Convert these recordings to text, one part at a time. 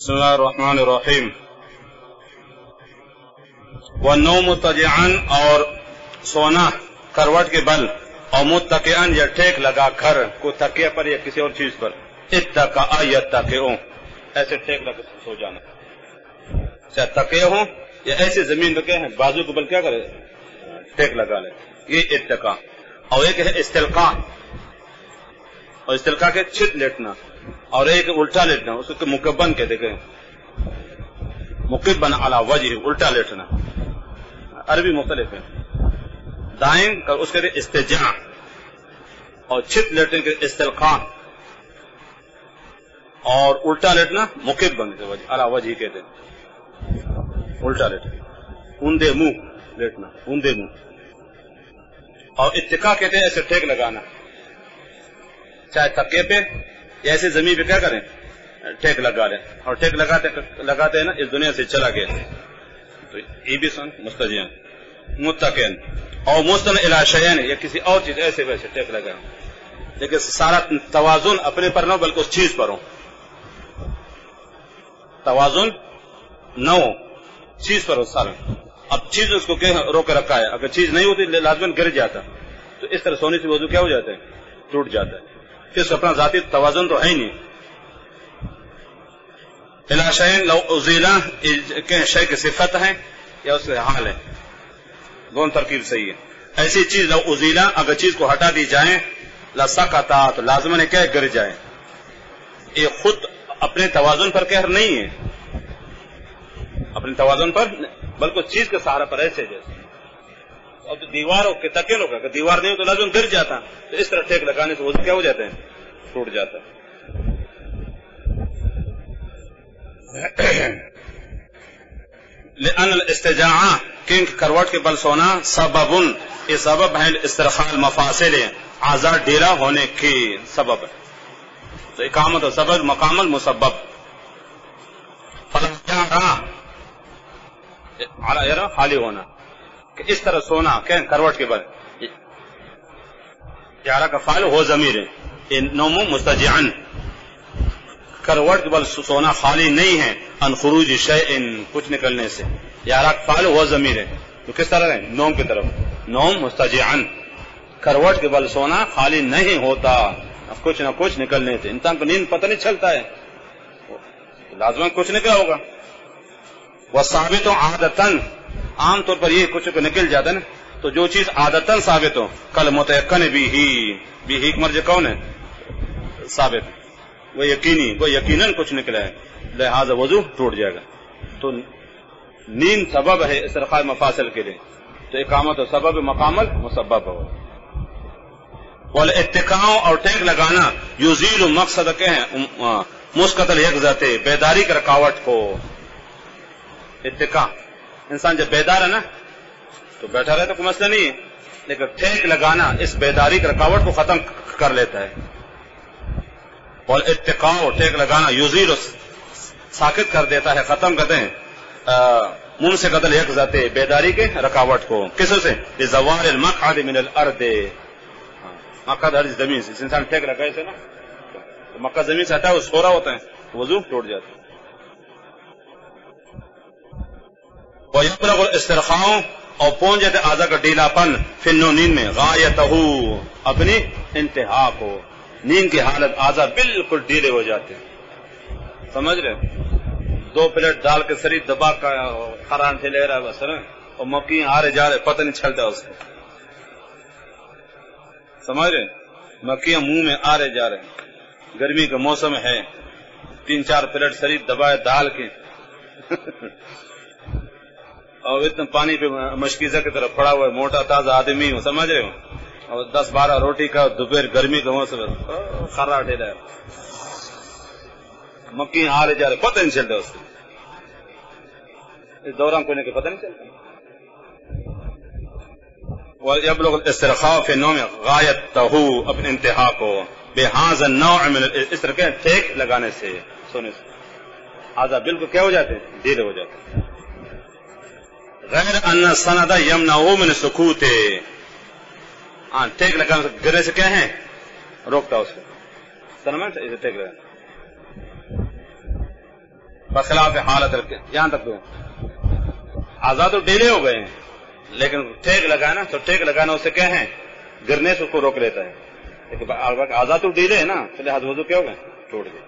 بسم الله الرحمن الرحیم. والنوم مضطجعا، اور سونا کروٹ کے بل، اور متکئا یا ٹیک لگا کر کو تکیہ پر یا کسی اور چیز پر، اتکا یتکئ، ایسے ٹیک لگا سو جانا، چاہے تکیہ ہو یا ایسے زمین پہ ہیں بازو کے بل کیا کرے ٹیک لگا لے، یہ اتکا. اور ایک ہے استلقاء، اور استلقاء کے چھت لیٹنا، اور ایک الٹا لیٹنا، اس کو مکبن کہتے ہیں، مکبن علی وجہ، الٹا لیٹنا. عربی مختلف ہے. دائیں اس کے استجاع، اور چھت لیٹنے کے استلقاء، اور الٹا لیٹنا مکبن علی وجہ کہتے ہیں، الٹا لیٹنا، اوندے منہ لیٹنا، اوندے منہ. اور اتکا کہتے ہیں ایسے ٹیک لگانا، چاہے تکیے پہ یا ایسے زمین پہ کیا کریں ٹیک لگا لیں. اور ٹیک لگاتے ہیں نا اس دنیا سے چلا گیا، تو یہ بھی سن مستجین متقین. اور مستن الی شیئن، یا کسی اور چیز ایسے ویسے ٹیک لگائیں، لیکن سارا توازن اپنے پر نہ ہو بلکہ اس چیز پر ہو. توازن نہ ہو، چیز پر ہو سارا. اب چیز اس کو روک رکھا ہے، اگر چیز نہیں ہوتی لازماً گر جاتا، تو اس طرح سونے سے وضو کیا ہو جاتا ہے ٹوٹ جاتا ہے، پھر اپنا ذاتی توازن تو ہے ہی نہیں. الی شیئن لو ازیلا، کہ شے کی صفت ہے یا اس کے حال ہے، دونوں ترکیب صحیح ہے. ایسی چیز لو ازیلا، اگر چیز کو ہٹا دی جائے، لسقطا، تو لازماً ہے کیا گر جائے. یہ خود اپنے توازن پر قہر نہیں ہے، اپنے توازن پر بلکہ چیز کے سہارا پر ایسے جیسے. اب دیوار ہو کہ تکیہ ہوگا، اگر دیوار نہیں ہو تو لازم گر جاتا، تو اس طرح ٹیک لگانے سے وضو کیا ہو جاتے ہیں ٹوٹ جاتا ہے. لأن الاستجاعہ، کیونکہ کروٹ کے بل سونا سبب، یہ سبب ہے استرخاء المفاصل، اعضاء ڈھیلا ہونے کی سبب ہے. تو اقامت و سبب مقام المسبب. خالی ہونا، کہ اس طرح سونا کہ کروٹ کے بل، یارہ کا فعل ہو ضمیر ہے، نوم مستجعن، کروٹ کے بل سونا خالی نہیں ہے، ان خروج شیء، کچھ نکلنے سے. یارہ کا فعل ہو ضمیر ہے، تو کس طرح ہے نوم کی طرف، نوم مستجعن، کروٹ کے بل سونا خالی نہیں ہوتا کچھ نہ کچھ نکلنے سے. انسان کو نیند پتہ نہیں چلتا ہے، لازماً کچھ نکلا ہوگا. وثابت عادتاً، عام طور پر یہ کچھ کو نکل جاتا ہے نا، تو جو چیز عادتاً ثابت ہو، کل متیقن بھی مرجع کون ہے ثابت، وہ یقینی، وہ یقیناً کچھ نکلا ہے، لہذا وضو ٹوٹ جائے گا. تو نیند سبب ہے استرخاء مفاصل کے لیے، تو اقامت و سبب مقام المسبب ہو. والاتکاء، اور ٹیک لگانا، یزیل، مقصد کے ہیں مسقط الیقظۃ، بیداری کی رکاوٹ کو. اتکاء، انسان جب بیدار ہے نا تو بیٹھا رہتا کوئی مسئلہ نہیں ہے، لیکن ٹیک لگانا اس بیداری کی رکاوٹ کو ختم کر لیتا ہے. والاتکاء، ٹیک لگانا، یزیل، ساکت کر دیتا ہے، ختم کرتے ہیں ممسکۃ الیقظۃ، بیداری کے رکاوٹ کو. کس سے؟ لزوال المقعد من الارض، مقعد ہر زمین سے. انسان ٹیک لگائے تھے نا، مقعد زمین سے ہٹا وہ سو رہا ہوتا ہے، وضو ٹوٹ جاتا ہے. وَيَبْلَغُ الْإِسْتِرْخَاءُ، اور پہنچ جاتے اعضاء کا ڈھیلا پن، فی النوم، نیند میں، غایتہ، اپنی انتہا کو. نیند کی حالت اعضاء بالکل ڈھیلے ہو جاتے ہیں، سمجھ رہے؟ 2 پلیٹ ڈال کے شریر دبا کا خران سے لے رہا ہے بس، اور مکھی آ رہے جا رہے پتہ نہیں چلتا اس کو، سمجھ رہے؟ مکھیاں منہ میں آ رہے جا رہے، گرمی کا موسم ہے، 3-4 پلیٹ شریر دبائے ڈال کے اور اتنا پانی پہ مشکیزہ کی طرف پڑا ہوا ہے، موٹا تازہ آدمی ہوں، سمجھ رہے ہو، اور 10-12 روٹی کا، دوپہر گرمی کا موسم ہے، خرا ڈھیلا ہے، مکھی آ رہے جا رہے پتہ نہیں چلتا اس کو، اس دوران کونے کے پتہ نہیں چلتا. وَيَبْلُغُ الْإِسْتِرْخَاءُ فِي النَّوْمِ غَایَتَهُ، اپنے انتہا کو، بِهَذَا النَّوْعِ مِنَ، اس طرح کے ٹیک لگانے سے، سونے سے اعضاء بالکل کیا ہو جاتے ہیں ڈھیلے ہو جاتے ہیں. غیر ان السند یمنعه من السکوت، ٹیک لگانے سے گرنے سے کیا ہے روکتا اس کو، سنمن اسے ٹیک لگانا. بخلاف حالت یہاں تک تو آزاد تو ڈیلے ہو گئے ہیں، لیکن ٹھیک لگانا تو ٹھیک لگانا اسے کیا ہے گرنے سے اس کو روک لیتا ہے، لیکن آزاد تو ڈیلے ہے نا، تو لہٰذا وضو کیا ہو گئے ٹوٹ گئے.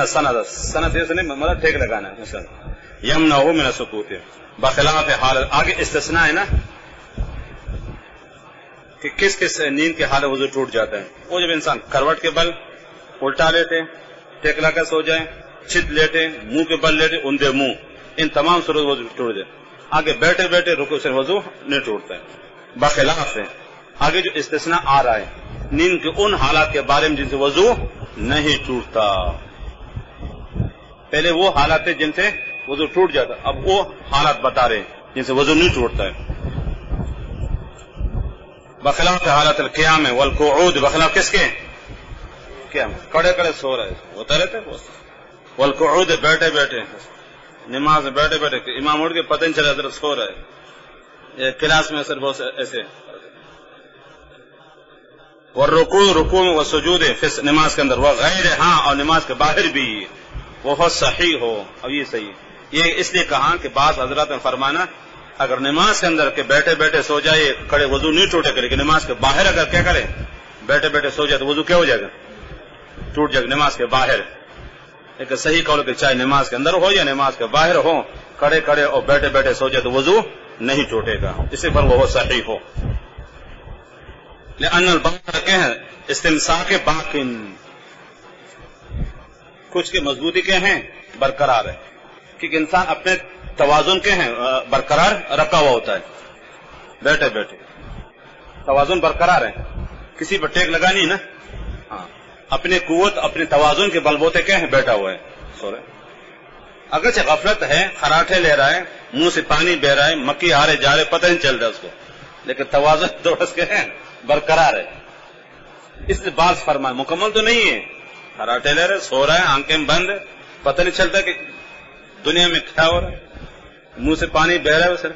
سند ایسے نہیں مطلب ٹھیک لگانا ہے. یمنعہ من السقوط بخلاف حالت. آگے استثناء ہے نا کہ کس کس نیند کے حالت وضو ٹوٹ جاتا ہے. وہ جب انسان کروٹ کے بل الٹا لیتے، ٹیک لگا سو جائے، چت لیٹے، منہ کے بل لیٹے، اندھے منہ، ان تمام صورت وضو ٹوٹ جائے. آگے بیٹھے بیٹھے رکوع سے وضو نہیں ٹوٹتا ہے. بخلاف ہے آگے جو استثناء آ رہا ہے نیند کے ان حالات کے بارے میں جن سے وضو نہیں ٹوٹتا. پہلے وہ حالات تھے جن سے وضو ٹوٹ جاتا، اب وہ حالات بتا رہے ہیں جن سے وضو نہیں ٹوٹتا ہے. بخلاف حالت القیام والقعود. بخلاف کس کے؟ قیام، کڑے کڑے سو رہے ہوتا رہتا ہے. والقعود بیٹھے بیٹھے نماز میں بیٹھے بیٹھے امام اٹھ کے پتہ نہیں چلا ادھر سو رہا ہے. کلاس میں اثر بہت ایسے. والرکوع رکوع میں والسجود نماز کے اندر وغیر ہاں اور نماز کے باہر بھی وہ صحیح ہو. اب یہ صحیح یہ اس لیے کہا کہ بعض حضرات نے فرمانا اگر نماز کے اندر کے بیٹھے بیٹھے سو جائے کھڑے وضو نہیں ٹوٹے گا، لیکن نماز کے باہر اگر کیا کرے بیٹھے بیٹھے سو جائے تو وضو کیا ہو جائے گا ٹوٹ جائے گا نماز کے باہر. ایک صحیح قول کہ چاہے نماز کے اندر ہو یا نماز کے باہر ہو کھڑے کھڑے اور بیٹھے بیٹھے سو جائے تو وضو نہیں ٹوٹے گا، اسے پر وہ صحیح ہو. لأن الباقی کیا ہے استمساک باقن، کچھ کے مضبوطی کے ہیں برقرار ہے، کیونکہ انسان اپنے توازن کے ہیں برقرار رکھا ہوا ہوتا ہے. بیٹھے بیٹھے توازن برقرار ہے، کسی پر ٹیک لگا نہیں نا. ہاں اپنے قوت اپنے توازن کے بلبوتے کے ہیں بیٹھا ہوا ہے سو رہے. اگرچہ غفلت ہے، خراٹے لے رہا ہے، منہ سے پانی بہ رہا ہے، مکھی آ رہے جا رہے پتہ نہیں چل رہا اس کو، لیکن توازن دوڑس کے ہیں برقرار ہے. اس لیے بعض فرمائے مکمل تو نہیں ہے، خراٹے لے رہے سو رہا ہے، آنکھیں بند، پتہ نہیں چلتا کہ دنیا میں کیا ہو رہا ہے، منہ سے پانی بہ رہا ہے اسے،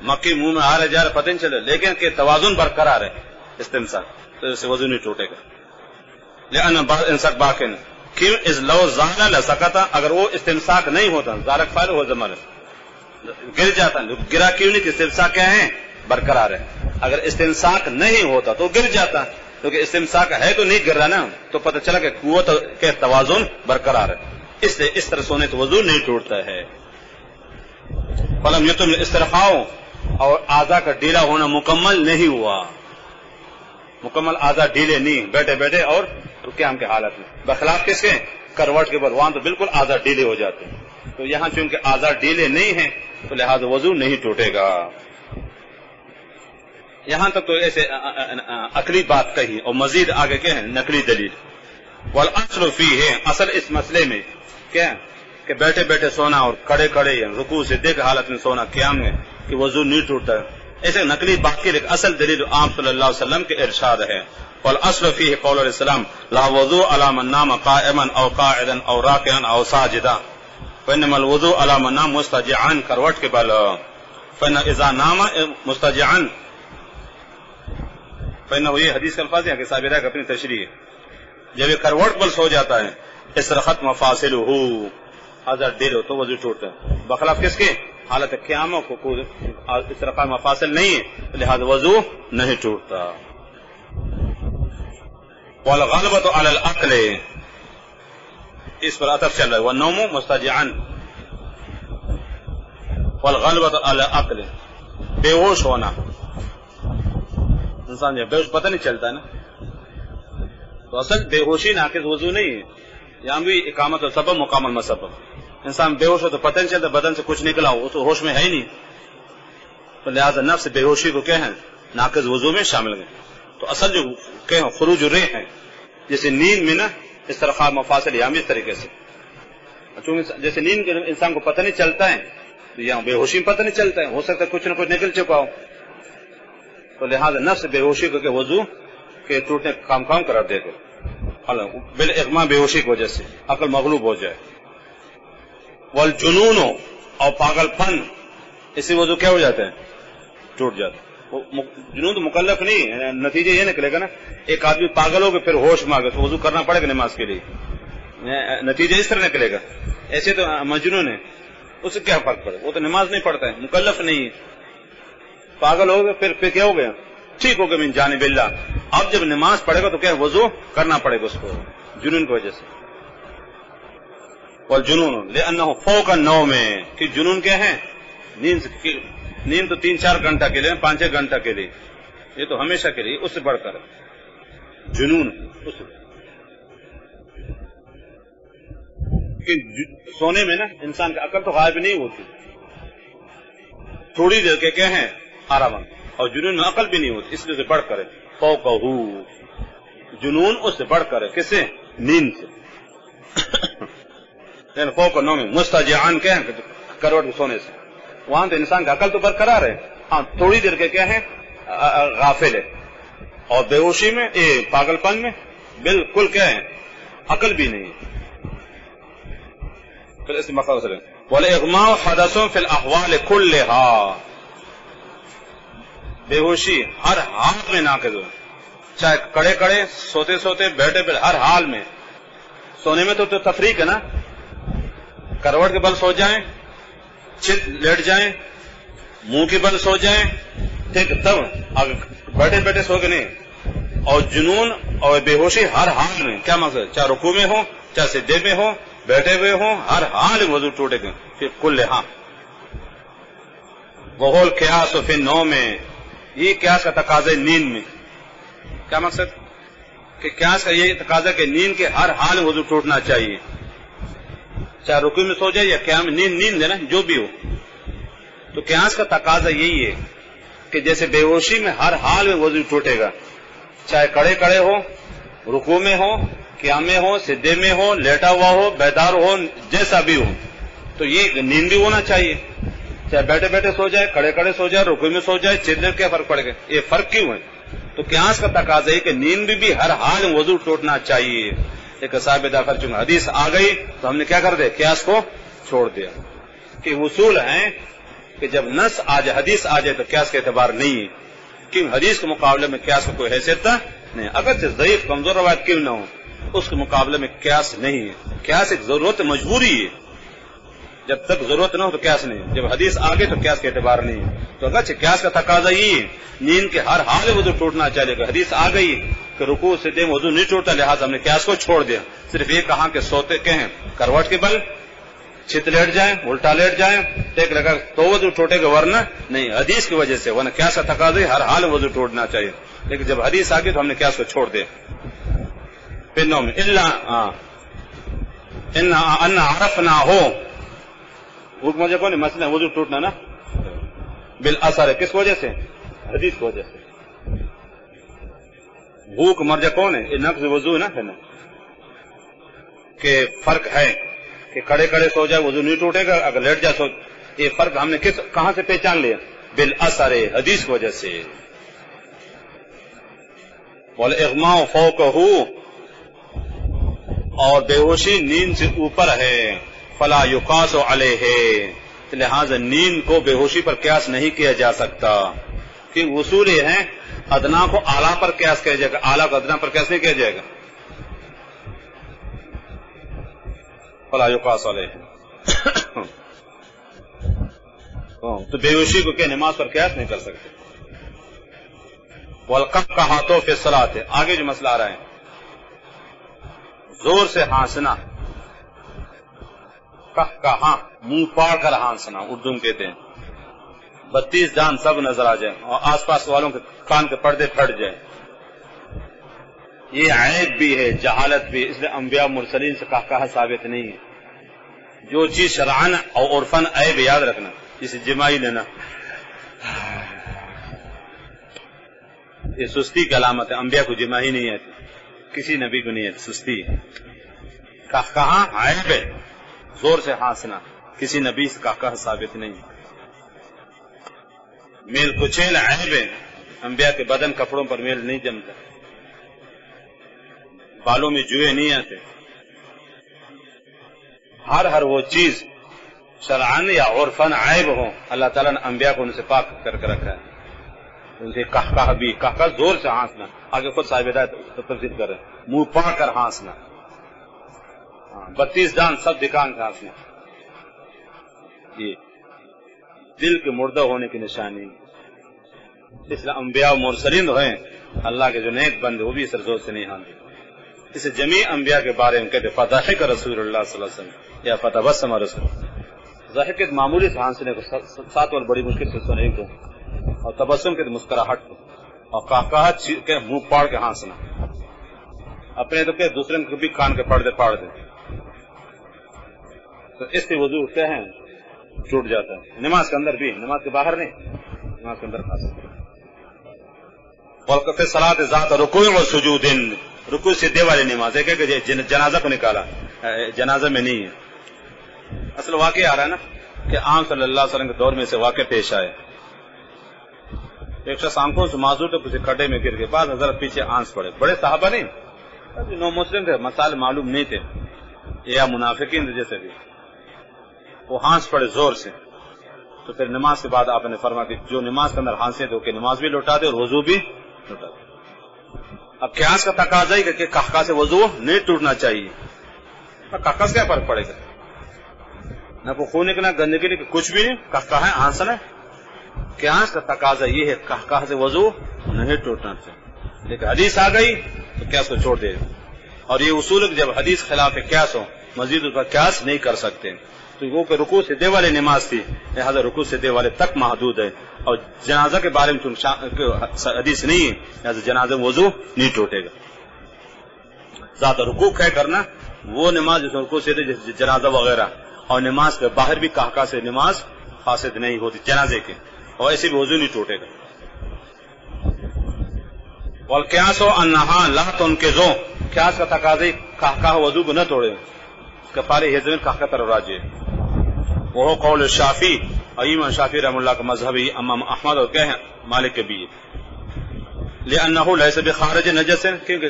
مکھی منہ میں آ رہے جا رہے پتہ نہیں چل رہا، لیکن کہ توازن برقرار ہے استمساک تو اسے وضو نہیں ٹوٹے گا. لأن بعض انساک باقن کیوں از لو زانا لسکتا، اگر وہ استمساک نہیں ہوتا زارک فائل ہو زمان گر جاتا. گرا کیوں نہیں کہ استمساک کیا ہے برقرار ہے. اگر استمساک نہیں ہوتا تو گر جاتا، کیونکہ استمساک ہے تو نہیں گر رہا نا، تو پتہ چلا کہ قوت کے توازن برقرار ہے، اس لیے اس طرح سونے تو وضو نہیں ٹوٹتا ہے. فلم یتم استرخاء اور اعضاء کا ڈھیلا ہونا مکمل نہیں ہوا، مکمل اعضاء ڈھیلے نہیں بیٹھے بیٹھے اور قیام کے حالت میں. بخلاف کس کے کروٹ کے بعد وہاں تو بالکل اعضاء ڈھیلے ہو جاتے ہیں، تو یہاں چونکہ اعضاء ڈھیلے نہیں ہیں تو لہذا وضو نہیں ٹوٹے گا. یہاں تک تو ایسے عقلی بات کہی اور مزید آگے کیا ہے نقلی دلیل. والاصل فیہ اصل اس مسئلے میں کیا کہ بیٹھے بیٹھے سونا اور کھڑے کھڑے رکوع سے دیکھ حالت میں سونا قیام میں کہ وضو نہیں ٹوٹتا ہے، ایسے نقلی بات کی اصل دلیل عام صلی اللہ علیہ وسلم کے ارشاد ہے. والاصل فیہ قول علیہ السلام لا وضوء علی من نام قائما او قاعدا او راکعا او ساجدا فانما الوضوء علی من نام مستجعا کروٹ کے بل فان اذا نام مستجعا فانه یہ حدیث کے الفاظ ہیں کہ صاحب رائے اپنی تشریح ہے، جب یہ کروٹ پر سو جاتا ہے استرخت مفاصلہ اذا ڈیل ہو تو وضو ٹوٹتا ہے. بخلاف کس کے حالت قیام کو استرخاء مفاصل نہیں ہے لہذا وضو نہیں ٹوٹتا. والغلبۃ علی العقل اس پر عطف چل رہا ہے، والنوم مستجعا. والغلبۃ علی العقل بے ہوش ہونا، انسان جب بے ہوش پتہ نہیں چلتا ہے نا، تو اصل بے ہوشی ناقض وضو نہیں ہے. یہاں بھی اقامت السبب مقام المسبب، انسان بے ہوش ہو تو پتہ نہیں چلتا بدن سے کچھ نکلا ہو تو ہوش میں ہے ہی نہیں، تو لہذا نفس بے ہوشی کو کیا ہے ناقض وضو میں شامل گئے. تو اصل جو کہ خروج الریح ہے جیسے نیند میں نا استرخاء مفاصل یہاں بھی اس طریقے سے، جیسے نیند کے انسان کو پتہ نہیں چلتا ہے تو یہاں بے ہوشی میں پتہ نہیں چلتا ہے، ہو سکتا ہے کچھ نہ کچھ نکل چکا ہو، تو لہذا نفس بے ہوشی کو کہ وضو کے ٹوٹنے کام قرار دے کر بالاغماء بے ہوشی کی وجہ سے عقل مغلوب ہو جائے. والجنون اور پاگل پن اس سے وضو کیا ہو جاتا ہے ٹوٹ جاتا ہے. جنون تو مکلف نہیں، نتیجہ یہ نکلے گا نا ایک آدمی پاگل ہو گیا پھر ہوش میں آ گیا تو وضو کرنا پڑے گا نماز کے لیے، نتیجہ اس طرح نکلے گا. ایسے تو مجنون ہے، اس سے کیا فرق پڑے؟ وہ تو نماز نہیں پڑھتا ہے، مکلف نہیں ہے، پاگل ہو گیا. پھر کیا ہو گیا؟ ٹھیک ہو گیا من جانب اللہ. اب جب نماز پڑھے گا تو کیا وضو کرنا پڑے گا اس کو، جنون کی وجہ سے. والجنون لأنه فوق النوم، کہ جنون کیا ہے؟ نیند تو 3-4 گھنٹہ کے لیے، 5-6 گھنٹہ کے لیے، یہ تو ہمیشہ کے لیے، اس سے بڑھ کر جنون. سونے میں نا انسان کا عقل تو غائب نہیں ہوتی، تھوڑی دیر کے کیا ہے؟ آرام. اور جنون میں عقل بھی نہیں ہوتی، اس لیے سے بڑھ کر ہے فوقہ، جنون اس سے بڑھ کر ہے. کس سے؟ نیند سے. فوق النوم مستجعان کیا ہے؟ کروٹ کے سونے سے. وہاں تو انسان کا عقل تو برقرار ہے، ہاں تھوڑی دیر کے کیا ہے؟ غافل ہے. اور بے ہوشی میں، پاگل پن میں بالکل کیا ہے؟ عقل بھی نہیں ہے. پھر اس مسئلہ سے والاغماء حدث فی الاحوال کلها، بے ہوشی ہر حال میں ناقض ہو، چاہے کڑے کڑے، سوتے سوتے، بیٹھے بیٹھے، ہر حال میں. سونے میں تو تفریق ہے نا، کروٹ کے بل سو جائیں، چت لیٹ جائیں، منہ کے بل سو جائیں، ٹھیک. تب اگر بیٹھے بیٹھے سو کے نہیں. اور جنون اور بے ہوشی ہر حال میں، کیا مقصد؟ چاہے رکوع میں ہو، چاہے سجدے میں ہو، بیٹھے ہوئے ہوں، ہر حال میں وضو ٹوٹے گا. پھر کل ہاں وہول قیاس فی النوم میں، یہ قیاس کا تقاضا نیند میں. کیا مقصد؟ کہ قیاس کا یہ تقاضا کہ نیند کے ہر حال میں وضو ٹوٹنا چاہیے، چاہے رکوع میں سو جائے یا قیام میں. نیند ہے نا، جو بھی ہو. تو قیاس کا تقاضا یہی ہے کہ جیسے بے ہوشی میں ہر حال میں وضو ٹوٹے گا، چاہے کڑے کڑے ہو، رکوع میں ہو، قیام میں ہو، سجدے میں ہو، لیٹا ہوا ہو، بیدار ہو، جیسا بھی ہو. تو یہ نیند بھی ہونا چاہیے، چاہے بیٹھے بیٹھے سو جائے، کڑے کڑے سو جائے، رکوع میں سو جائے، چلنے کیا فرق پڑے گا؟ یہ فرق کیوں ہے؟ تو قیاس کا تقاضا ہے کہ نیند بھی ہر حال میں وضو ٹوٹنا چاہیے. ایک صاحب داخل چونکہ حدیث آ گئی تو ہم نے کیا کر دیا؟ قیاس کو چھوڑ دیا. کہ اصول ہیں کہ جب نص آ جائے، حدیث آ جائے تو قیاس کا اعتبار نہیں ہے، کیونکہ حدیث کے مقابلے میں قیاس کو کوئی حیثیت نہیں. اگرچہ ضعیف کمزور روایت کیوں نہ ہو، اس کے مقابلے میں قیاس نہیں ہے. قیاس ایک ضرورت مجبوری ہے، جب تک ضرورت نہ ہو تو قیاس نہیں. جب حدیث آ گئی تو قیاس کا اعتبار نہیں ہے. تو اگرچہ قیاس کا تقاضا یہ ہے نیند کے ہر حال میں وضو ٹوٹنا چاہیے، کہ حدیث آ گئی کہ رکوع سجدے میں وضو نہیں ٹوٹتا، لہٰذا ہم نے قیاس کو چھوڑ دیا. صرف یہ کہا کہ سوتے کہیں کروٹ کے بل، چت لیٹ جائیں، الٹا لیٹ جائیں، ٹیک لگا تو وضو ٹوٹے گا، ورنہ نہیں. حدیث کی وجہ سے، ورنہ قیاس کا تقاضا ہر حال میں وضو ٹوٹنا چاہیے. لیکن جب حدیث آ گئی تو ہم نے قیاس کو چھوڑ دیا. پھر نو میں ان عرفنا ہو، بھوک مجھے کون ہے؟ مسئلہ وضو ٹوٹنا نا بالاثر ہے. کس وجہ سے؟ حدیث کی وجہ سے. بھوک مرجع کون ہے؟ یہ نقض وضو ہے نا، کہ فرق ہے کہ کھڑے کھڑے سو جائے وضو نہیں ٹوٹے گا، اگر لیٹ جائے سو. یہ فرق ہم نے کہاں سے پہچان لیا؟ بالاثر، حدیث کی وجہ سے. والاغماء فوقہ، اور بے ہوشی نیند سے اوپر ہے. فلا یقاس علیہ، لہذا نیند کو بے ہوشی پر قیاس نہیں کیا جا سکتا. کہ اصول یہ ہے ادنا کو اعلیٰ پر قیاس کیا جائے گا، اعلیٰ کو ادنا پر قیاس نہیں کیا جائے گا. فلا یقاس علیہ. تو بے ہوشی کو کیا نماز پر قیاس نہیں کر سکتے. والقف کا ہاتھوں پہ صلاۃ ہے. آگے جو مسئلہ آ رہا ہے، زور سے ہانسنا، کہاں منہ پاڑ کر ہانسنا اردو میں کہتے ہیں. 32 دان سب نظر آ جائے اور آس پاس والوں کے کان کے پردے پھٹ جائیں. یہ عیب بھی ہے، جہالت بھی. اس لیے انبیاء مرسلین سے کہا ثابت نہیں ہے. جو چیز شرعن اور عرفن عیب یاد رکھنا، جسے جماعی لینا، یہ سستی کی علامت ہے. انبیاء کو جماعی نہیں آتی، کسی نبی کو نہیں آتی سستی. کہاں عیب ہے، زور سے ہانسنا کسی نبی سے کہا ثابت نہیں. میل کچیل عیب ہے، انبیاء کے بدن کپڑوں پر میل نہیں جمتا، بالوں میں جوئے نہیں آتے. ہر وہ چیز شرعن یا عرفن عیب ہو، اللہ تعالیٰ نے انبیاء کو ان سے پاک کر کے رکھا ہے. ان سے کہا زور سے ہانسنا. آگے خود صاحب ہدایت تفسیر کر رہے ہیں، منہ پاڑ کر ہانسنا. 32 دان سب دکان کا ہنسنا، یہ دل کے مردہ ہونے کی نشانی۔ اس لیے انبیاء و مرسلین ہیں اللہ کے جو نیک بندے وہ بھی اس زور سے نہیں ہانتے۔ اسے جمیع انبیاء کے بارے میں کہتے فضحک رسول اللہ صلی اللہ علیہ وسلم یا فتبسم رسول، ضحک معمولی سے ہنسنے کو 7 اور بڑی مشکل سے سنے کو، اور تبسم کے مسکراہٹ کو، اور قہقہت کے منہ پاڑ کے ہنسنا، اپنے تو کہ دوسرے کو بھی کان کے پڑھ دے تو اس سے وضو کیا ہے ٹوٹ جاتا ہے۔ نماز کے اندر بھی، نماز کے باہر نہیں، نماز کے اندر خاص والکف صلاۃ ذات رکوع و سجود، رکوع سجدے والی نماز ہے کہ جنازہ کو نکالا، جنازہ میں نہیں ہے۔ اصل واقعہ آ رہا ہے نا کہ عام صلی اللہ علیہ وسلم کے دور میں سے واقع پیش آئے، ایک شخص آنکھوں سے معذور تھے، کسی کھڈے میں گر گئے، بعد حضرت پیچھے آنس پڑے، بڑے صحابہ نہیں، نو مسلم تھے، مسائل معلوم نہیں تھے یا منافقین تھے جیسے بھی، وہ ہانس پڑے زور سے، تو پھر نماز کے بعد آپ نے فرمایا کہ جو نماز کے اندر ہانسے تو کہ نماز بھی لوٹا دے اور وضو بھی لوٹا دے۔ اب قیاس کا تقاضا ہی کہ قہقہ سے وضو نہیں ٹوٹنا چاہیے، قہقہ سے کیا فرق پڑے گا؟ نہ کوئی خون نکلنا، گندگی نہیں، کچھ بھی نہیں، قہقہ ہے ہانسنا۔ قیاس کا تقاضا یہ ہے قہقہ سے وضو نہیں ٹوٹنا چاہیے، لیکن حدیث آ گئی تو قیاس کو چھوڑ دے، اور یہ اصول ہے جب حدیث خلاف قیاس ہو مزید اس پر قیاس نہیں کر سکتے۔ تو وہ کہ رکوع سجدے والی نماز تھی، لہذا رکوع سجدے والے تک محدود ہے، اور جنازہ کے بارے میں حدیث نہیں ہے، لہذا جنازہ وضو نہیں ٹوٹے گا۔ ذات رکوع ہے کرنا وہ نماز جس رکوع سجدے جیسے جنازہ وغیرہ، اور نماز کے باہر بھی قہقہ سے نماز فاسد نہیں ہوتی جنازے کے، اور ایسے بھی وضو نہیں ٹوٹے گا۔ والقیاس انہا لا تنقض، قیاس کا تقاضا قہقہ وضو کو نہ توڑے، کفارہ حزب قہقہ طرف راجع، وہ قول شافعی، امام شافعی رحمہ اللہ کا مذہب ہے، امام احمد اور کیا ہے مالک کے بھی، لأنہ لیس بخارج نجس، کیونکہ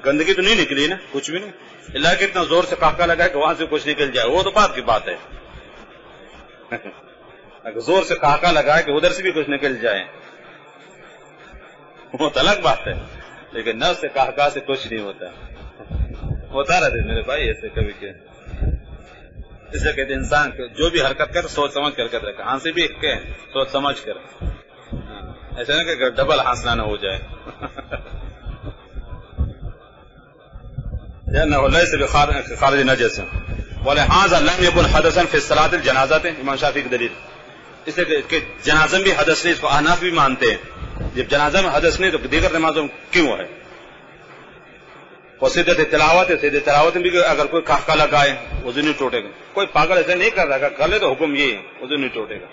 گندگی تو نہیں نکلی نا، کچھ بھی نہیں، اللہ کہ اتنا زور سے قہقہ لگا کہ وہاں سے کچھ نکل جائے وہ تو بات کی بات ہے، اگر زور سے قہقہ لگا کہ ادھر سے بھی کچھ نکل جائے وہ تو الگ بات ہے، لیکن نفس سے قہقہ سے کچھ نہیں ہوتا، ہوتا رہتے میرے بھائی ایسے کبھی کہ اسے کہتے انسان جو بھی حرکت کر سوچ سمجھ کر کرتا ہے، ہنسی بھی کہ سوچ سمجھ کر، ایسا نہ کہ ڈبل ہنسنا نہ ہو جائے۔ خارج نجس ولہذا لم يكن حدثا في الصلاة الجنازہ، امام شافعی کی دلیل اس لیے کہ جنازہ بھی حدث نہیں، اس کو احناف بھی مانتے ہیں، جب جنازہ میں حدث نہیں تو دیگر نمازوں میں کیوں ہے؟ اور سیدت تلاوت ہے، سیدت تلاوت میں بھی اگر کوئی قہقہ لگائے وضو نہیں ٹوٹے گا، کوئی پاگل ایسا نہیں کر رہا ہے، کر لے تو حکم یہ ہے وضو نہیں ٹوٹے گا۔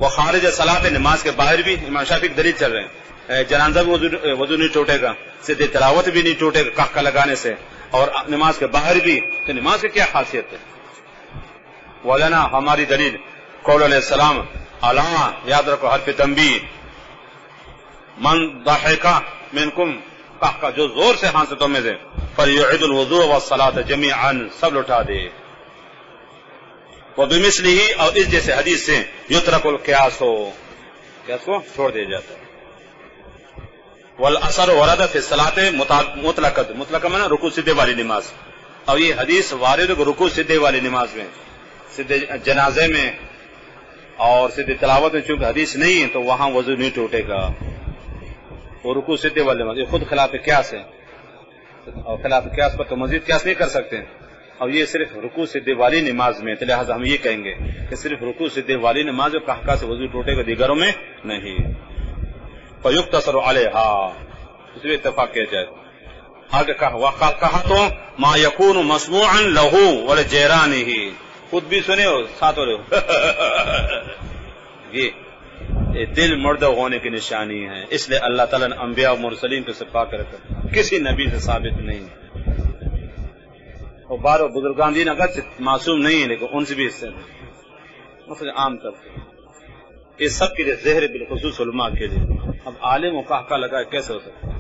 وہ خارج صلاۃ، نماز کے باہر بھی امام شافعی کی دلیل چل رہے ہیں، جنازہ بھی وضو نہیں ٹوٹے گا، سیدت تلاوت بھی نہیں ٹوٹے گا قہقہ لگانے سے، اور نماز کے باہر بھی، تو نماز کی کیا خاصیت ہے؟ ولنا ہماری دلیل قول علیہ السلام، الا یاد رکھو حرف تنبیہ، من ضحک منکم، قہقہ جو زور سے ہنسے تم میں سے، فلیعد الوضوء والصلاۃ جميعا، سب لوٹا دے، وبمثلہ، اور اس جیسے حدیث سے یترک القیاس، ہو قیاس کو چھوڑ دیا جاتا ہے۔ والاثر ورد فی الصلاۃ مطلقا، مطلقا معنی رکوع سجدے والی نماز، اور یہ حدیث وارد ہے رکوع سجدے والی نماز میں، سجدے جنازے میں اور سجدے تلاوت میں چونکہ حدیث نہیں ہے تو وہاں وضو نہیں ٹوٹے گا، وہ رکوع سجدے والی نماز یہ خود خلاف قیاس ہے، اور خلاف قیاس پر تو مزید قیاس نہیں کر سکتے، اور یہ صرف رکوع سجدے والی نماز میں، تو لہٰذا ہم یہ کہیں گے کہ صرف رکوع سجدے والی نماز میں قہقہ سے وضو ٹوٹے گا، دیگروں میں نہیں۔ فیقتصر علیہا، اس میں اتفاق کیا جائے۔ آگے کہا تو ما یکون مسموعا لہ ولجیرانہ، خود بھی سنے ہو ساتھ ہو یہ دل مردہ ہونے کی نشانی ہے، اس لیے اللہ تعالیٰ نے انبیاء و مرسلین کو صفا کر کسی نبی سے ثابت نہیں، اور بارہ بزرگان دین اگر معصوم نہیں ہے لیکن ان سے بھی اس سے مثلا عام طور پر یہ سب کے لیے زہر بالخصوص علماء کے لیے۔ اب عالم و قہقہ لگائے کیسے ہو سکتا ہے؟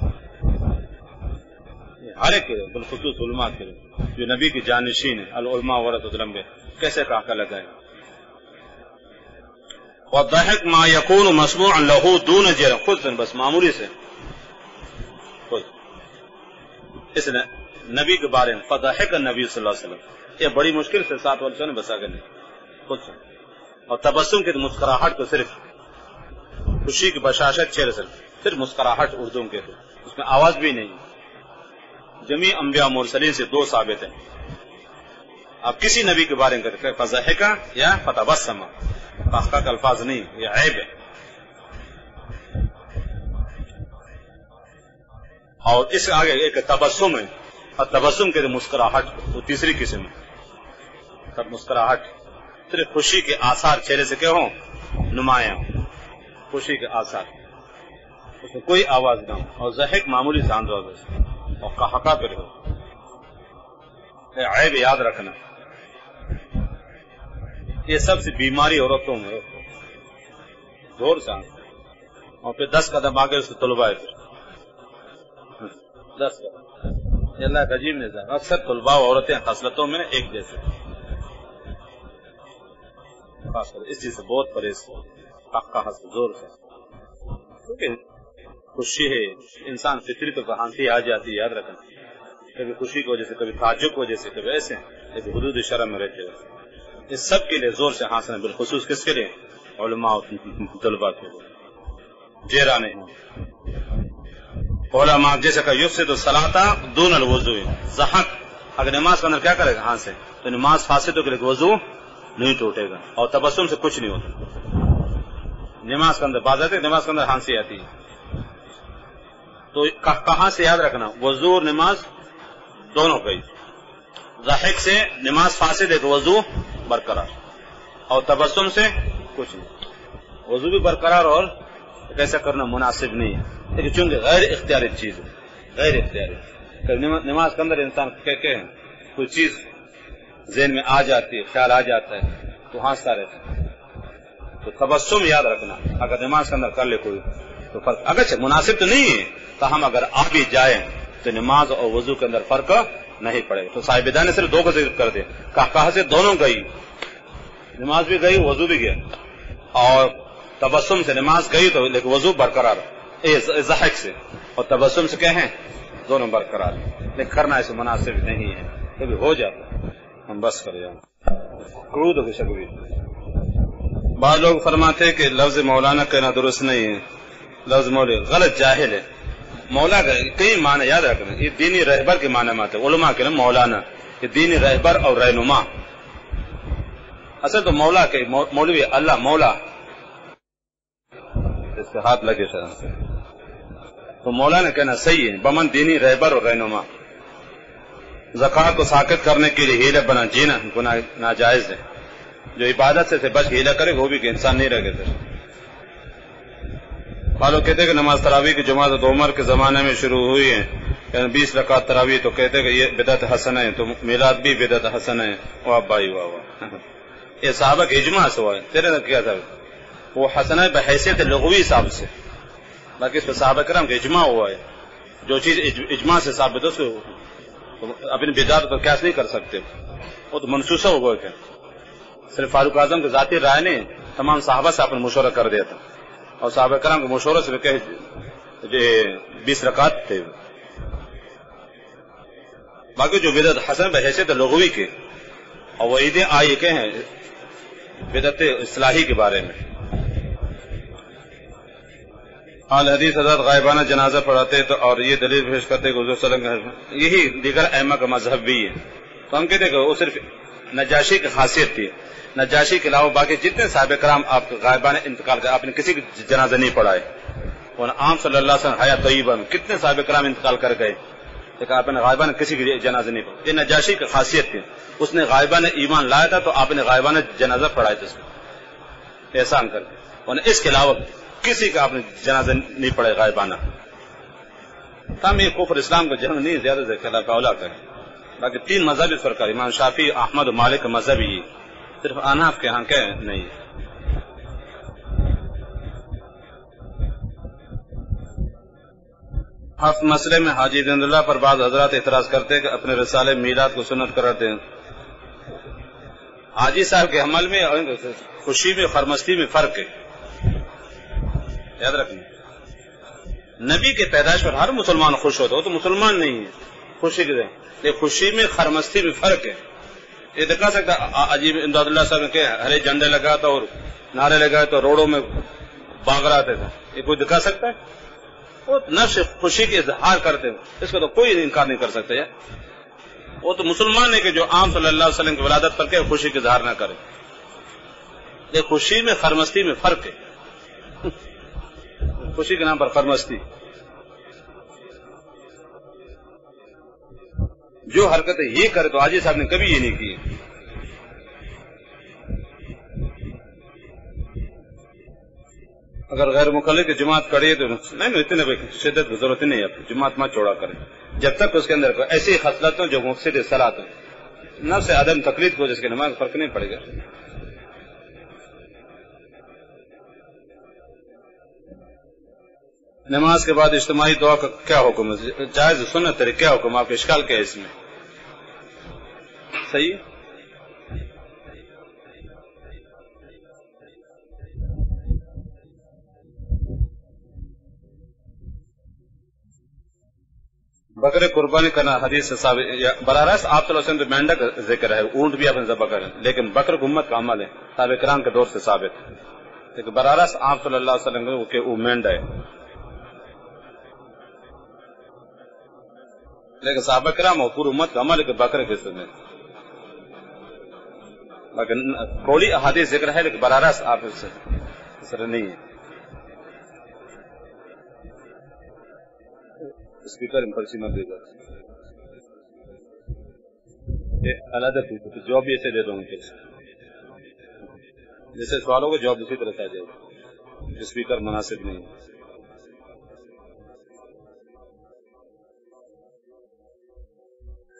ہر ایک کے لیے بالخصوص علماء کے لیے جو نبی کی جانشین ہے، العلماء ورثۃ الانبیاء، کیسے قہقہ لگائے؟ والضحك ما يكون مسموعا له دون جرم، خود سے بس معمولی سے خود، اس لیے نبی کے بارے میں فضحک النبی صلی اللہ علیہ وسلم، یہ بڑی مشکل سے 7 والوں نے بسا کرنے خود سے. اور تبسم کی مسکراہٹ کو صرف خوشی کی بشاشت چہرے سے، صرف مسکراہٹ اردو کے تو اس میں آواز بھی نہیں. جمیع انبیاء مرسلین سے 2 ثابت ہیں. آپ کسی نبی کے بارے میں کرتے فضحک یا فتبسم، قہقہ کا الفاظ نہیں، یہ عیب ہے. اور اس آگے ایک تبسم ہے، اور تبسم کے مسکراہٹ وہ تیسری قسم ہے. تب مسکراہٹ صرف خوشی کے آثار چہرے سے کیا ہوں نمایاں، خوشی کے آثار، اس میں کوئی آواز نہ ہو، اور ضحک معمولی سے انداز اور قہقہ پر ہو. عیب یاد رکھنا، یہ سب سے بیماری عورتوں میں زور سے، اور پھر 10 قدم آگے اس کو طلباء ہے، 10 قدم. یہ اللہ کا عجیب نظام. اکثر طلباء و عورتیں خصلتوں میں ایک جیسے، خاص کر اس چیز سے بہت پرہیز قہقہ سے زور سے، کیونکہ خوشی ہے انسان فطری تو ہنسی آ جاتی ہے. یاد رکھنا، کبھی خوشی کی وجہ سے، کبھی تعجب کی وجہ سے، کبھی ایسے ایک حدود شرم میں رہتے ہوئے. اس سب کے لیے زور سے ہنسنا، بالخصوص کس کے لیے؟ علماء طلباء کے لیے. جیرا نہیں علماء جیسے کہ یفسد الصلاۃ دون الوضوء، ضحک اگر نماز کے اندر کیا کرے گا ہنسے تو نماز فاسد ہو کے لیے وضو نہیں ٹوٹے گا. اور تبسم سے کچھ نہیں ہوتا. نماز کے اندر باز آتی ہے، نماز کے اندر ہنسی آتی ہے. تو کہاں سے یاد رکھنا، وضو اور نماز دونوں گئی. ضحک سے نماز فاسد ہے تو وضو برقرار، اور تبسم سے کچھ نہیں. وضو بھی برقرار اور کیسا کرنا مناسب نہیں ہے، لیکن چونکہ غیر اختیاری چیز ہے، غیر اختیاری. نماز کے اندر انسان کہ کوئی چیز ذہن میں آ جاتی ہے، خیال آ جاتا ہے تو ہنستا رہتا ہے. تو تبسم یاد رکھنا اگر نماز کے اندر کر لے کوئی تو فرق، اگرچہ مناسب تو نہیں ہے تاہم اگر آ بھی جائے تو نماز اور وضو کے اندر فرق نہیں پڑے گا. تو صاحبدان نے صرف 2 کا ذکر کر دیا، کہاں سے دونوں گئی، نماز بھی گئی وضو بھی گیا. اور تبسم سے نماز گئی تو لیکن وضو برقرار، ضحک سے اور تبسم سے کیا ہیں دونوں برقرار، لیکن کرنا اسے مناسب نہیں ہے. کبھی ہو جاتا ہم بس کر جاؤں. کرود ہو سکوی. بعض لوگ فرماتے کہ لفظ مولانا کہنا درست نہیں ہے، لفظ مولا غلط جاہل ہے. مولا کا کئی معنی یاد رکھنا، یہ دینی رہبر کے معنی میں آتے ہیں. علماء کے نام مولانا یہ دینی رہبر اور رہنما. اصل تو مولا کے مولوی اللہ مولا، اس سے ہاتھ لگے سر تو مولانا کہنا صحیح ہے، بمن دینی رہبر اور رہنما. زکات کو ساکت کرنے کے لیے ہیلہ بنا جینا گناہ ناجائز ہے. جو عبادت سے بچ ہیلہ کرے وہ بھی کہ انسان نہیں رہ گئے. لوگ کہتے ہیں کہ نماز تراویح کی جماعت عمر کے زمانے میں شروع ہوئی ہے، یعنی 20 رکعت تراویح، تو کہتے ہیں کہ یہ بدعت حسن ہے، تو میلاد بھی بدعت حسن ہے. واہ بھائی واہ واہ، یہ صحابہ کے اجماع سے ہوا ہے. تیرے نے کیا تھا وہ حسن ہے بحیثیت لغوی حساب سے، باقی اس پہ صحابہ کرام کا اجماع ہوا ہے. جو چیز اجماع سے ثابت ہو اس کو اپنی بدعت کو قیاس نہیں کر سکتے، وہ تو منسوخہ ہو گئے. صرف فاروق اعظم کی ذاتی رائے نے تمام صحابہ سے اپنا مشورہ کر دیا تھا، اور صحابہ کرام کے مشورے سے کہ 20 رکعت تھے. باقی جو بدعت حسن بحیثیت لغوی کے اور وہ عیدیں آئی کہ ہیں بدعت اصلاحی کے بارے میں. اہل حدیث حضرات غائبانہ جنازہ پڑھاتے تو اور یہ دلیل پیش کرتے کہ حضور صلی اللہ علیہ وسلم، یہی دیگر ائمہ کا مذہب بھی ہے. تو ہم کہتے ہیں کہ وہ صرف نجاشی کی خاصیت تھی، نجاشی کے علاوہ باقی جتنے صحابہ کرام آپ غائبانہ انتقال کرے آپ نے کسی کی جنازہ نہیں پڑھائے. اور عام صلی اللہ علیہ وسلم حیات طیبہ میں کتنے صحابہ کرام انتقال کر گئے لیکن آپ نے غائبانہ کسی کی جنازہ نہیں پڑھا. یہ نجاشی کی خاصیت تھی، اس نے غائبانہ ایمان لایا تھا تو آپ نے غائبانہ جنازہ پڑھایا تھا، اس کو احسان کر کے. اور اس کے علاوہ کسی کا آپ نے جنازہ نہیں پڑھا غائبانہ. تم یہ کفر اسلام کا جنگ نہیں، زیادہ سے خلاف اولا کرے. باقی 3 مذہب اس فرقہ، امام شافعی احمد و مالک کا مذہب ہی، صرف اناف کے ہاں کہ نہیں. مسئلے میں حاجی دین اللہ پر بعض حضرات اعتراض کرتے کہ اپنے رسالے میلاد کو سنت قرار دیں. حاجی صاحب کے عمل میں خوشی میں خرمستی میں فرق ہے، یاد رکھنا. نبی کے پیدائش پر ہر مسلمان خوش ہوتا، وہ تو مسلمان نہیں ہے. خوشی کے خوشی میں خرمستی میں فرق ہے. یہ دکھا سکتا عجیب امداد اللہ صاحب نے کہ ہرے جھنڈے لگا تھا اور نعرے لگائے تو روڈوں میں بھاگ رہا تھا. یہ کوئی دکھا سکتا ہے؟ وہ نفس خوشی کے اظہار کرتے ہیں, اس کا تو کوئی انکار نہیں کر سکتے یار. وہ تو مسلمان ہے کہ جو عام صلی اللہ علیہ وسلم کی ولادت پر کے خوشی کا اظہار نہ کرے. یہ خوشی میں خرمستی میں فرق ہے. خوشی کے نام پر خرمستی, جو حرکتیں یہ کرے تو حاجی صاحب نے کبھی یہ نہیں کی. اگر غیر مخلف کی جماعت کڑی ہے تو نہیں اتنے شدت کی ضرورت نہیں ہے, جماعت مت چھوڑا کرے جب تک اس کے اندر ایسی خصلت ہوں جو مفسد صلاۃ ہوں. نفس عدم تقلید کو جس کے نماز فرق نہیں پڑے گا. نماز کے بعد اجتماعی دعا کا کیا حکم ہے؟ جائز سنت طریقہ کیا حکم؟ آپ کے اشکال کیا ہے اس میں؟ صحیح بکرے قربانی کرنا حدیث سے ثابت براہ راست آپ صلی اللہ علیہ وسلم مینڈا کا ذکر ہے, اونٹ بھی آپ نے ذبح کریں, لیکن بکر امت کا عمل ہے صحابہ کرام کے دور سے ثابت ہے. لیکن براہ راست آپ صلی اللہ علیہ وسلم کے وہ مینڈا ہے, لیکن صحابہ کرام اور پوری امت کا عمل ہے کہ بکرے کے سنے. لیکن کوئی احادیث ذکر ہے لیکن براہ راست آپ سے نہیں ہے. اسپیکر پرچی مت دے گا, علیحدہ جواب بھی ایسے دے دوں گا, جیسے سوالوں کو جواب اسی طرح سے آ جائے گا. اسپیکر مناسب نہیں.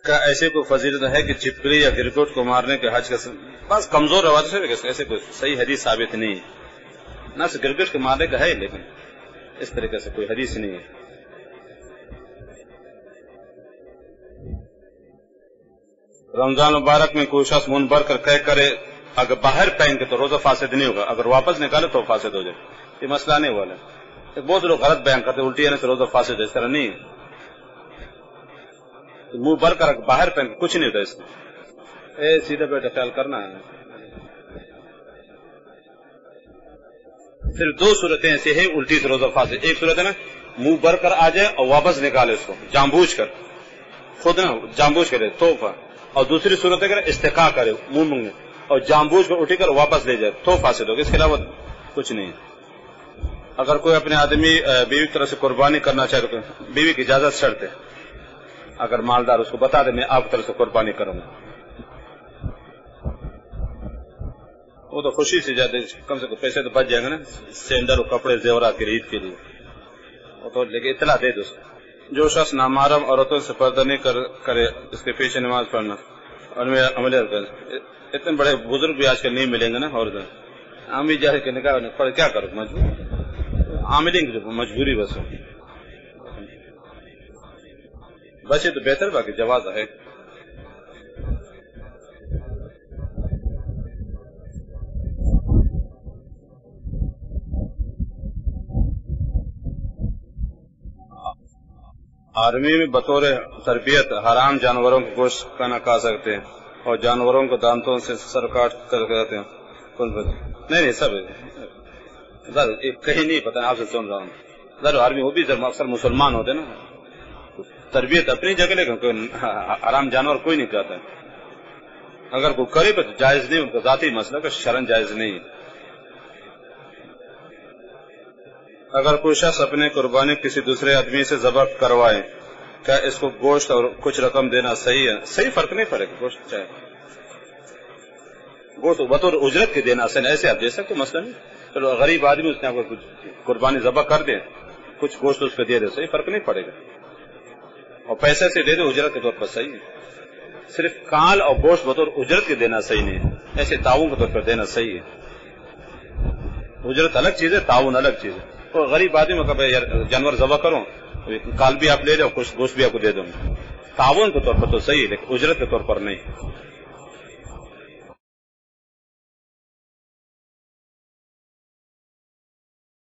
کیا ایسے کوئی فضیلت ہے کہ چپکلی یا گرگٹ کو مارنے کے حج کا بس کمزور روایت سے ایسے کوئی صحیح حدیث ثابت نہیں ہے. نہ گرگٹ کے مارنے کا ہے لیکن اس طریقے سے کوئی حدیث نہیں ہے. رمضان مبارک میں کوئی شخص منہ بھر کر کہہ کرے اگر باہر پہن کے تو روزہ فاسد نہیں ہوگا, اگر واپس نکالے تو فاسد ہو جائے. یہ مسئلہ نہیں ہوا ہے. بہت لوگ غلط بیان کرتے الٹی آنے سے روزہ فاسد ہے, اس طرح نہیں ہے. منہ بھر کر باہر پہن کے کچھ نہیں ہوتا اس میں. سیدھا بیٹا خیال کرنا ہے. صرف دو صورتیں ایسی ہیں الٹی سے روزہ فاسد. ایک صورت ہے نا منہ بھر کر آ جائے اور واپس نکالے اس کو جان بوجھ کر, خود نا جان بوجھ کرے توفہ. اور دوسری صورت ہے کہ استقاء کرے منہ میں اور جان بوجھ کر اٹھی کر واپس لے جائے تو فاسد ہوگا. اس کے علاوہ کچھ نہیں. اگر کوئی اپنے آدمی بیوی کی طرف سے قربانی کرنا چاہے تو بیوی کی اجازت شرط ہے. اگر مالدار اس کو بتا دے میں آپ کی طرف سے قربانی کروں گا, وہ تو خوشی سے جاتے, کم سے کم پیسے تو بچ جائیں گے نا, سینڈل اور کپڑے زیورات کی عید کے لیے. وہ تو لیکن اطلاع دے دو. جو شخص نامحرم عورتوں سے پردہ نہیں کرے اس کے پیچھے نماز پڑھنا اور عمل اتنے بڑے بزرگ بھی آج کل نہیں ملیں گے نا. اور عام بھی جاہر کے نکاح پڑھ کیا کرو مجبور عاملیں گے مجبوری بس بچے تو بہتر باقی جواز ہے. آرمی میں بطور تربیت حرام جانوروں کے گوشت کا نہ کھا سکتے اور جانوروں کو دانتوں سے سر کاٹ کر کرتے ہیں. نہیں سب کہیں نہیں پتا, آپ سے سن رہا ہوں. ذرا آرمی وہ بھی اکثر مسلمان ہوتے نا, تربیت اپنی جگہ لیکن حرام جانور کوئی نہیں کہتا. اگر کوئی کرے تو جائز نہیں, ان کا ذاتی مسئلہ کا شرن جائز نہیں. اگر کوئی شخص اپنے قربانی کسی دوسرے آدمی سے ذبح کروائے کیا اس کو گوشت اور کچھ رقم دینا صحیح ہے؟ صحیح, فرق نہیں پڑے گا. گوشت چاہے گوشت بطور اجرت کے دینا صحیح, ایسے آپ دے سکتے مسئلہ نہیں. چلو غریب آدمی اس نے آپ کو قربانی ذبح کر دے, کچھ گوشت اس پہ دے دے, صحیح, فرق نہیں پڑے گا. اور پیسے سے دے دے اجرت کے طور پر صحیح ہے. صرف کال اور گوشت بطور اجرت کے دینا صحیح نہیں ہے, ایسے تعاون کے طور پر دینا صحیح ہے. اجرت الگ چیز ہے, تعاون الگ چیز ہے. اور غریب آدمی کو جانور ذبح کروں, کال بھی آپ لے لو, کچھ گوشت بھی آپ کو دے دوں, تعاون کے طور پر تو صحیح ہے لیکن اجرت کے طور پر نہیں.